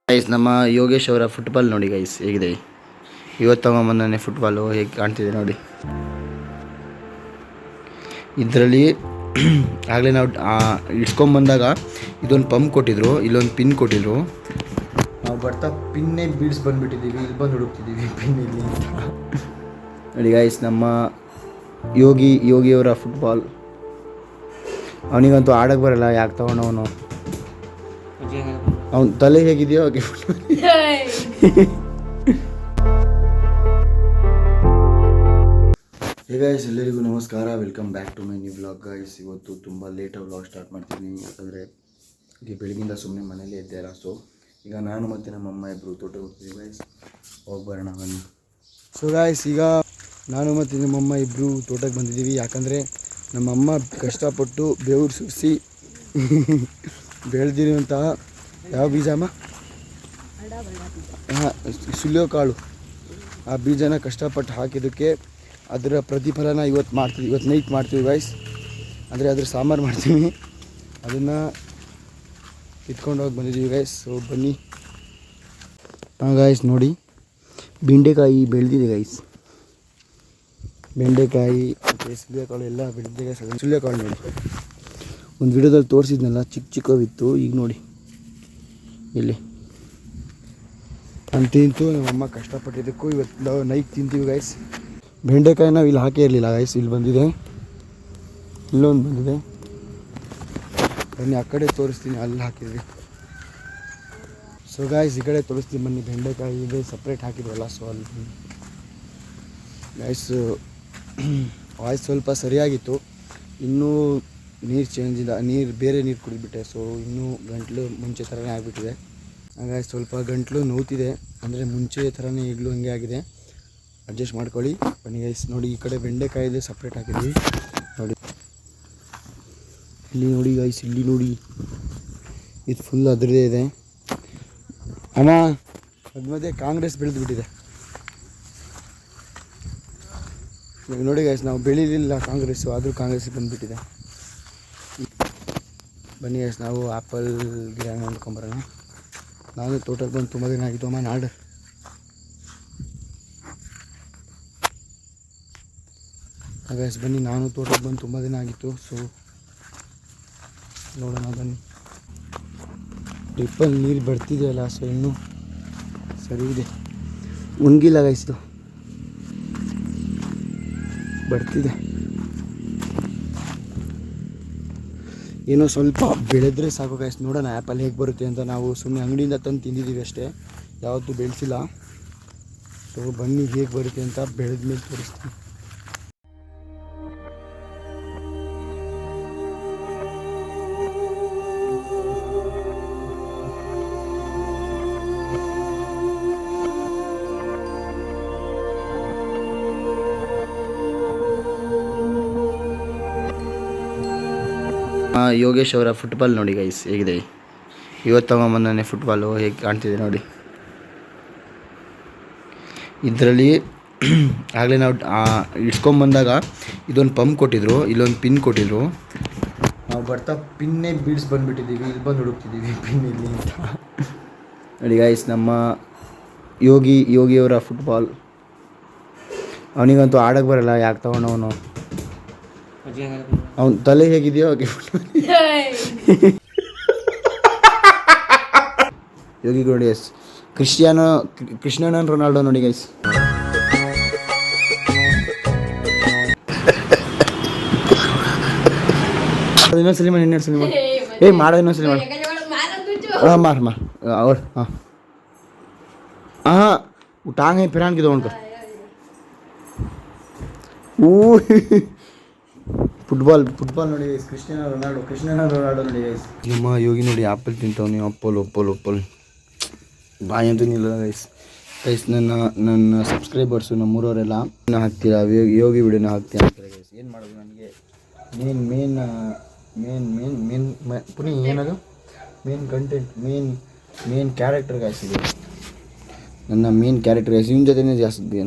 Guys ನಮ್ಮ ಯೋಗೇಶ್ ಅವರ football ನೋಡಿ ಗೈಸ್ ಹೇಗಿದೆ. ಇವತ್ತು ತಗೊಂಬಂದಾನೆ ಫುಟ್ಬಾಲು, ಹೇಗೆ ಕಾಣ್ತಿದೆ ನೋಡಿ. ಇದರಲ್ಲಿ ಆಗಲೇ ನಾವು ಇಡ್ಸ್ಕೊಂಬಂದಾಗ ಇದೊಂದು ಪಂಪ್ ಕೊಟ್ಟಿದ್ರು, ಇಲ್ಲೊಂದು ಪಿನ್ ಕೊಟ್ಟಿದ್ರು. ನಾವು ಬರ್ತಾ ಪಿನ್ನೇ ಬೀಡ್ಸ್ ಬಂದುಬಿಟ್ಟಿದ್ದೀವಿ, ಇಲ್ಲಿ ಬಂದು ಹುಡುಕ್ತಿದ್ದೀವಿ ಪಿನ್ ಇಲ್ಲಿ ನೋಡಿ ಗೈಸ್. ನಮ್ಮ ಯೋಗಿಯವರ ಫುಟ್ಬಾಲ್. ಅವನಿಗಂತೂ ಆಡೋಕ್ಕೆ ಬರಲ್ಲ, ಯಾಕೆ ತಗೊಂಡವನು. ಅವನ ತಲೆ ಹೇಗಿದೆಯೋ ಹಾಗೆ ಗೈಸ್, ಎಲ್ಲರಿಗೂ ನಮಸ್ಕಾರ, welcome back to my new vlog guys. ಇವತ್ತು ತುಂಬ ಲೇಟಾಗಿ ವ್ಲಾಗ್ ಸ್ಟಾರ್ಟ್ ಮಾಡ್ತೀನಿ, ಯಾಕಂದರೆ ಈಗ ಬೆಳಗಿಂದ ಸುಮ್ಮನೆ ಮನೇಲಿ ಇದ್ದೆ ಅಲ್ಲ. ಸೊ ಈಗ ನಾನು ಮತ್ತು ನಮ್ಮ ಅಮ್ಮ ಇಬ್ಬರು ತೋಟಕ್ಕೆ ಹೋಗ್ತೀವಿ ಗೈಸ್, ಹೋಗಿ ಬರೋಣ ಬನ್ನಿ. ಸೊ ಗೈಸ್, ಈಗ ನಾನು ಮತ್ತು ನಮ್ಮಮ್ಮ ಇಬ್ಬರು ತೋಟಕ್ಕೆ ಬಂದಿದ್ದೀವಿ, ಯಾಕಂದರೆ ನಮ್ಮಮ್ಮ ಕಷ್ಟಪಟ್ಟು ಬೆವರು ಸುರಿಸಿ ಬೆಳೆದಿರುವಂತಹ ಯಾವ ಬೀಜ ಅಮ್ಮ? ಹಾಂ, ಸುಲಿಯೋ ಕಾಳು. ಆ ಬೀಜನ ಕಷ್ಟಪಟ್ಟು ಹಾಕಿದ್ದಕ್ಕೆ ಅದರ ಪ್ರತಿಫಲನ ಇವತ್ತು ನೈಟ್ ಮಾಡ್ತೀವಿ ಗೈಸ್. ಅಂದರೆ ಅದ್ರ ಸಾಂಬಾರು ಮಾಡ್ತೀವಿ, ಅದನ್ನು ಇಟ್ಕೊಂಡು ಹೋಗಿ ಬಂದಿದ್ದೀವಿ ಗೈಸ್. ಸೊ ಬನ್ನಿ. ಹಾಂ ಗೈಸ್, ನೋಡಿ ಬೆಂಡೆಕಾಯಿ ಬೆಳೆದಿದೆ ಗೈಸ್. ಬೆಂಡೆಕಾಯಿ ಮತ್ತು ಸುಲಿಯೋಕಾಳು ಎಲ್ಲ ಬೆಳೆದಿದೆ ಗೈಸ್. ಸುಲಿಯೋಕಾಳು ನೋಡಿ, ಒಂದು ವಿಡಿಯೋದಲ್ಲಿ ತೋರಿಸಿದ್ನಲ್ಲ, ಚಿಕ್ಕವಿತ್ತು, ಈಗ ನೋಡಿ ಇಲ್ಲಿ ನಾನು ತಿಂತು. ನಮ್ಮಮ್ಮ ಕಷ್ಟಪಟ್ಟಿದ್ದಕ್ಕೂ ಇವತ್ತು ನಾವು ನೈಟ್ ತಿಂತೀವಿ ಗೈಸ್. ಬೆಂಡೆಕಾಯಿ ನಾವು ಇಲ್ಲಿ ಹಾಕೇ ಇರಲಿಲ್ಲ ಗೈಸ್, ಇಲ್ಲಿ ಬಂದಿದೆ, ಇಲ್ಲೊಂದು ಬಂದಿದೆ. ಬನ್ನಿ ಆ ಕಡೆ ತೋರಿಸ್ತೀನಿ, ಅಲ್ಲಿ ಹಾಕಿದ್ವಿ. ಸೊ ಗೈಸ್, ಈ ಕಡೆ ತೋರಿಸ್ತೀನಿ ಬನ್ನಿ. ಬೆಂಡೆಕಾಯಿ ಇದೆ ಸಪ್ರೇಟ್ ಹಾಕಿದ್ವಲ್ಲ, ಸೊ ಅಲ್ಲಿ ಗೈಸ್ ವಾಯ್ಸ್ ಸ್ವಲ್ಪ ಸರಿಯಾಗಿತ್ತು. ಇನ್ನೂ ನೀರು ಚೇಂಜ್ ಇಲ್ಲ, ಬೇರೆ ನೀರು ಕುಡಿದ್ಬಿಟ್ಟೆ. ಸೊ ಇನ್ನೂ ಗಂಟ್ಲು ಮುಂಚೆ ಥರನೇ ಆಗಿಬಿಟ್ಟಿದೆ. ಹಾಗಾಗಿ ಸ್ವಲ್ಪ ಗಂಟ್ಲು ನೋವ್ತಿದೆ, ಅಂದರೆ ಮುಂಚೆ ಥರನೇ ಈಗಲೂ ಹಂಗೆ ಆಗಿದೆ. ಅಡ್ಜಸ್ಟ್ ಮಾಡ್ಕೊಳ್ಳಿ ಬನ್ನಿ ಗೈಸ್. ನೋಡಿ ಈ ಕಡೆ ಬೆಂಡೆಕಾಯಿ ಇದೆ ಸಪ್ರೇಟ್ ಹಾಕಿದ್ವಿ ನೋಡಿ. ಇಲ್ಲಿ ನೋಡಿ ಗೈಸ್, ಇಲ್ಲಿ ನೋಡಿ, ಇದು ಫುಲ್ ಅದರದೇ ಇದೆ ಅಮ್ಮ. ಅದ ಮಧ್ಯೆ ಕಾಂಗ್ರೆಸ್ ಬೆಳೆದುಬಿಟ್ಟಿದೆ ನೋಡಿ ಗೈಸ್. ನಾವು ಬೆಳೀಲಿಲ್ಲ ಕಾಂಗ್ರೆಸ್ಸು, ಆದರೂ ಕಾಂಗ್ರೆಸ್ ಬಂದುಬಿಟ್ಟಿದೆ. ಬನ್ನಿ ಗೈಸ್, ನಾವು ಆ್ಯಪಲ್ ಗಿಡ ನೋಡ್ಕೊಂಬರೋಣ. ನಾನು ತೋಟಕ್ಕೆ ಬಂದು ತುಂಬ ದಿನ ಆಗಿತ್ತು ಅಮ್ಮ. ನಾಡು ಗೈಸ್, ಬನ್ನಿ, ನಾನು ತೋಟಕ್ಕೆ ಬಂದು ತುಂಬ ದಿನ ಆಗಿತ್ತು. ಸೊ ನೋಡೋಣ ಬನ್ನಿ. ಡ್ರಿಪ್ಪಲ್ಲಿ ನೀರು ಬರ್ತಿದೆಯಲ್ಲ, ಸೊ ಇನ್ನೂ ಸರಿ ಇದೆ, ಒಣಗಿಲ್ಲ ಗೈಸ್, ಇದು ಬರ್ತಿದೆ. ಏನೋ ಸ್ವಲ್ಪ ಬೆಳೆದ್ರೆ ಸಾಕು ಗೈಸ್. ನೋಡೋಣ ಆ್ಯಪಲ್ ಹೇಗೆ ಬರುತ್ತೆ ಅಂತ. ನಾವು ಸುಮ್ಮನೆ ಅಂಗಡಿಯಿಂದ ತಂದು ತಿಂದಿದ್ದೀವಿ ಅಷ್ಟೇ, ಯಾವತ್ತೂ ಬೆಳೆಸಿಲ್ಲ. ಸೊ ಬನ್ನಿ ಹೇಗೆ ಬರುತ್ತೆ ಅಂತ ಬೆಳೆದ ಮೇಲೆ ತೋರಿಸ್ತೀನಿ. ಯೋಗೇಶ್ ಅವರ ಫುಟ್ಬಾಲ್ ನೋಡಿ ಗೈಸ್ ಹೇಗಿದೆ. ಇವತ್ತು ತಗೊಂಬಂದಾನೆ ಫುಟ್ಬಾಲು, ಹೇಗೆ ಕಾಣ್ತಿದೆ ನೋಡಿ. ಇದರಲ್ಲಿ ಆಗಲೇ ನಾವು ಇಡ್ಸ್ಕೊಂಬಂದಾಗ ಇದೊಂದು ಪಂಪ್ ಕೊಟ್ಟಿದ್ರು, ಇಲ್ಲೊಂದು ಪಿನ್ ಕೊಟ್ಟಿದ್ರು. ನಾವು ಬರ್ತಾ ಪಿನ್ನೇ ಬೀಡ್ಸ್ ಬಂದುಬಿಟ್ಟಿದ್ದೀವಿ, ಇಲ್ಲಿ ಬಂದು ಹುಡುಕ್ತಿದ್ದೀವಿ ಪಿನ್ ಇಲ್ಲಿ ಅಂತ ನೋಡಿ ಗೈಸ್. ನಮ್ಮ ಯೋಗಿಯವರ ಫುಟ್ಬಾಲ್. ಅವನಿಗಂತೂ ಆಡೋಕ್ಕೆ ಬರಲ್ಲ, ಯಾಕೆ ತಗೊಂಡವನು. ಅವನ ತಲೆ ಹೇಗಿದೆಯೋ ಹಾಗೆ ಯೋಗಿ ನೋಡಿ ಗೈಸ್. ಕ್ರಿಸ್ಟಿಯಾನೋ ರೊನಾಲ್ಡೋ ನೋಡಿ ಗೈಸ್. ಇನ್ನೊಂದ್ಸಲಿ ಮಾಡಿ, ಇನ್ನೊಂದ್ಸಲಿ ಮಾಡಿ, ಮಾಡೋ ಇನ್ನೊಂದ್ಸಲಿ ಮಾಡಿ. ಹಾಂ ಮಾರು ಅವ್ರು ಹಾಂ ಹಾಂ ಟಾಂಗ್ ಪಿರಾನ್ಗೆ ತಗೊಂಡ್ಕೊ. ಫುಟ್ಬಾಲ್ ನೋಡಿ ಗೈಸ್. ಕ್ರಿಸ್ಟಿಯಾನೋ ರೊನಾಲ್ಡೋ ನೋಡಿ ಗೈಸ್. ನಮ್ಮ ಯೋಗಿ ನೋಡಿ ಆ್ಯಪಲ್ ತಿಂತವನಿ. ಒಪ್ಪಲ್ ಬಾಯಿ ಅಂತೂ ನಿಲ್ಲ ಗೈಸ್. ನನ್ನ ಸಬ್ಸ್ಕ್ರೈಬರ್ಸು ನಮ್ಮೂರವರೆಲ್ಲ ಹಾಕ್ತೀರಾ ಯೋಗಿ ವಿಡಿಯೋನ ಹಾಕ್ತೀರಾ ಅಂತಾರೆ ಗೈಸ್. ಏನು ಮಾಡೋದು, ನನಗೆ ಮೇನ್ ಪುನಿ ಏನದು main content, main character guys. ಇದು ನನ್ನ ಮೇನ್ ಕ್ಯಾರೆಕ್ಟರ್ ಗೈಸ್. ಇವನ ಜೊತೆನೇ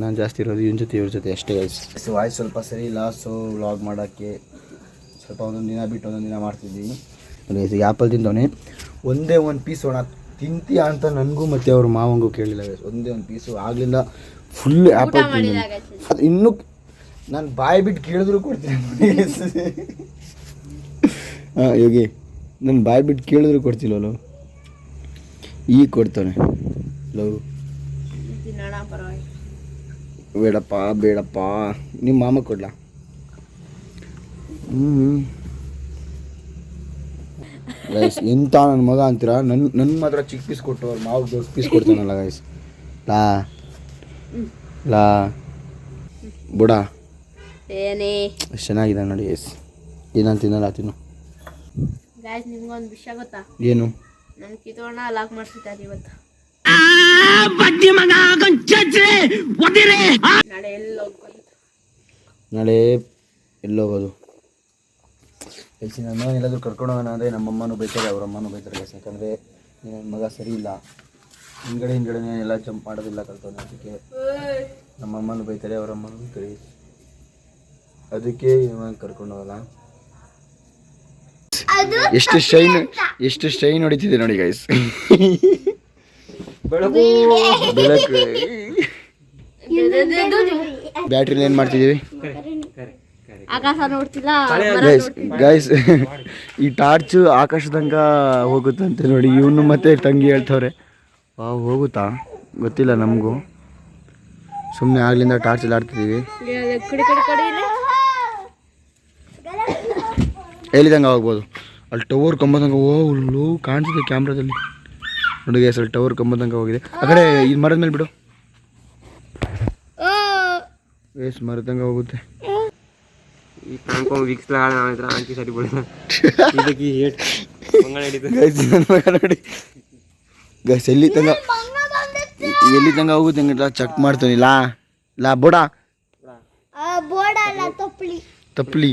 ನಾನು ಜಾಸ್ತಿ ಇರೋದು, ಇವನ ಜೊತೆ ಇವ್ರ ಜೊತೆ ಅಷ್ಟೇ ಗೈಸ್. ವಾಯ್ಸ್ ಸ್ವಲ್ಪ ಸರಿ ಇಲ್ಲ, ಸೊ ವ್ಲಾಗ್ ಮಾಡೋಕ್ಕೆ ಸ್ವಲ್ಪ ಒಂದೊಂದು ದಿನ ಬಿಟ್ಟು ಒಂದೊಂದು ದಿನ ಮಾಡ್ತಿದ್ದೀವಿ. ಈಗ ಆ್ಯಪಲ್ ತಿಂತವನೆ, ಒಂದೇ ಒಂದು ಪೀಸ್ ತಿಂತೀಯ ಅಂತ ನನಗೂ ಮತ್ತು ಅವ್ರ ಮಾವಂಗೂ ಕೇಳಿಲ್ಲ ಗೈಸ್. ಒಂದೇ ಒಂದು ಪೀಸು ಆಗಲಿಲ್ಲ. ಫುಲ್ ಆ್ಯಪಲ್ ಅದು ಇನ್ನೂ ನಾನು ಬಾಯಿ ಬಿಟ್ಟು ಕೇಳಿದ್ರು ಕೊಡ್ತೀನಿ. ಹಾಂ ಯೋಗಿ ನಾನು ಬಾಯಿ ಬಿಟ್ಟು ಕೇಳಿದ್ರು ಕೊಡ್ತಿಲ್ವಲ್ಲ, ಈಗ ಕೊಡ್ತಾನೆ. ಲವ್ ಬೇಡಪ್ಪ ಬೇಡಪ್ಪ, ನಿಮ್ಮ ಮಾಮ ಕೊಡ್ಲಾ? ಗೈಸ್ ಎಂತ ನನ್ನ ಮಗ ಅಂತೀರಾ? ನನ್ನ ಮಾತ್ರ ಚಿಕ್ಕ ಪೀಸ್ ಕೊಟ್ಟು ಅವ್ರು ಮಾವು ದೊಡ್ಡ ಪೀಸ್ ಕೊಡ್ತಾನಲ್ಲ ಗೈಸ್. ಲಾ ಬುಡ ಎಷ್ಟು ಚೆನ್ನಾಗಿದೆ ನೋಡಿ ಗೈಸ್. ಏನಂತ ತಿನ್ನಲ್ಲ ತಿನ್ನು. ನಿಮ್ಗೊಂದು ವಿಷಯ ಗೊತ್ತಾ? ಏನು? ನನ್ನ ಕಿತ್ತೋಣ ಲಾಕ್ ಮಾಡಿಸಿದ್ದಾರೆ ಇವತ್ತು. ನಾಳೆ ಎಲ್ಲೋಗೋದು? ನನ್ನ ಮಗನ ಎಲ್ಲಾದರೂ ಕರ್ಕೊಂಡು ಹೋಗೋಣ ಅಂದರೆ ನಮ್ಮಮ್ಮನೂ ಬೈತಾರೆ, ಅವ್ರ ಅಮ್ಮನೂ ಬೈತಾರೆ ಗೈಸ್. ಯಾಕಂದರೆ ನನ್ನ ಮಗ ಸರಿ ಇಲ್ಲ, ಹಿಂದ್ಗಡೆನೇ ಎಲ್ಲ ಜಂಪ್ ಮಾಡೋದಿಲ್ಲ ಕಲ್ತವನು. ಅದಕ್ಕೆ ನಮ್ಮಮ್ಮನೂ ಬೈತಾರೆ, ಅವ್ರ ಅಮ್ಮನೂ ಬೈತಾರೆ. ಅದಕ್ಕೆ ಇವಾಗ ಕರ್ಕೊಂಡು ಹೋಗಲ್ಲ. ಎಷ್ಟು ಶೈನ್ ಹೊಡಿತಿದೆ ನೋಡಿ ಗೈಸ್. ಬೆಳಕು ಬ್ಯಾಟ್ರಿಲಿ ಏನು ಮಾಡ್ತಿದ್ದೀವಿ ಗೈಸ್? ಈ ಟಾರ್ಚು ಆಕಾಶದಂಗ ಹೋಗುತ್ತಂತೆ ನೋಡಿ. ಇವನು ಮತ್ತೆ ತಂಗಿ ಹೇಳ್ತವ್ರೆ. ಹೋಗುತ್ತಾ ಗೊತ್ತಿಲ್ಲ ನಮಗೂ. ಸುಮ್ಮನೆ ಆಗ್ಲಿಂದ ಟಾರ್ಚ್ ಎಲ್ಲ ಆಡ್ತಿದ್ದೀವಿ. ಎಲ್ಲಿದಂಗೆ ಹೋಗ್ಬೋದು? ಅಲ್ಲಿ ಟವರ್ ಕಂಬದಂಗೆ ಲೋ ಕಾಣಿಸಿದೆ ಕ್ಯಾಮ್ರಾದಲ್ಲಿ ನೋಡಿ ಗೈಸ್. ಅಲ್ಲಿ ಟವರ್ ಕಂಬದಂಗೆ ಹೋಗಿದೆ. ಆ ಕಡೆ ಈ ಮರದ ಮೇಲೆ ಬಿಡು ಗೈಸ್, ಮರದಂಗೆ ಹೋಗುತ್ತೆ. ನೋಡಿ ಗೈಸ್ ಎಲ್ಲಿ ತನಕ ಹೋಗುತ್ತೆ ಹಂಗೆ ಚೆಕ್ ಮಾಡ್ತೀನಿ. ಲಾ ಬೋಡ ತಪ್ಪಲಿ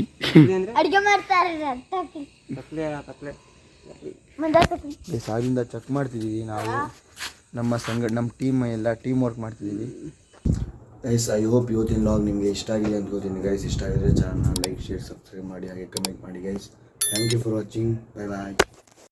ಆಗಿಂದ ಚೆಕ್ ಮಾಡ್ತಿದ್ದೀವಿ ನಾವು. ನಮ್ಮ ಟೀಮ್ ಎಲ್ಲ ಟೀಮ್ ವರ್ಕ್ ಮಾಡ್ತಿದ್ದೀವಿ ಗೈಸ್. ಐ ಹೋಪ್ ಇವತ್ತಿನ ವ್ಲಾಗ್ ನಿಮಗೆ ಇಷ್ಟ ಆಗಿದೆ ಅಂದ್ಕೋತೀನಿ ಗೈಸ್. ಇಷ್ಟ ಆಗಿದ್ರೆ ಚಾನಲ್ನ ಲೈಕ್, ಶೇರ್, ಸಬ್ಸ್ಕ್ರೈಬ್ ಮಾಡಿ, ಹಾಗೆ ಕಮೆಂಟ್ ಮಾಡಿ guys. Thank you for watching. Bye bye.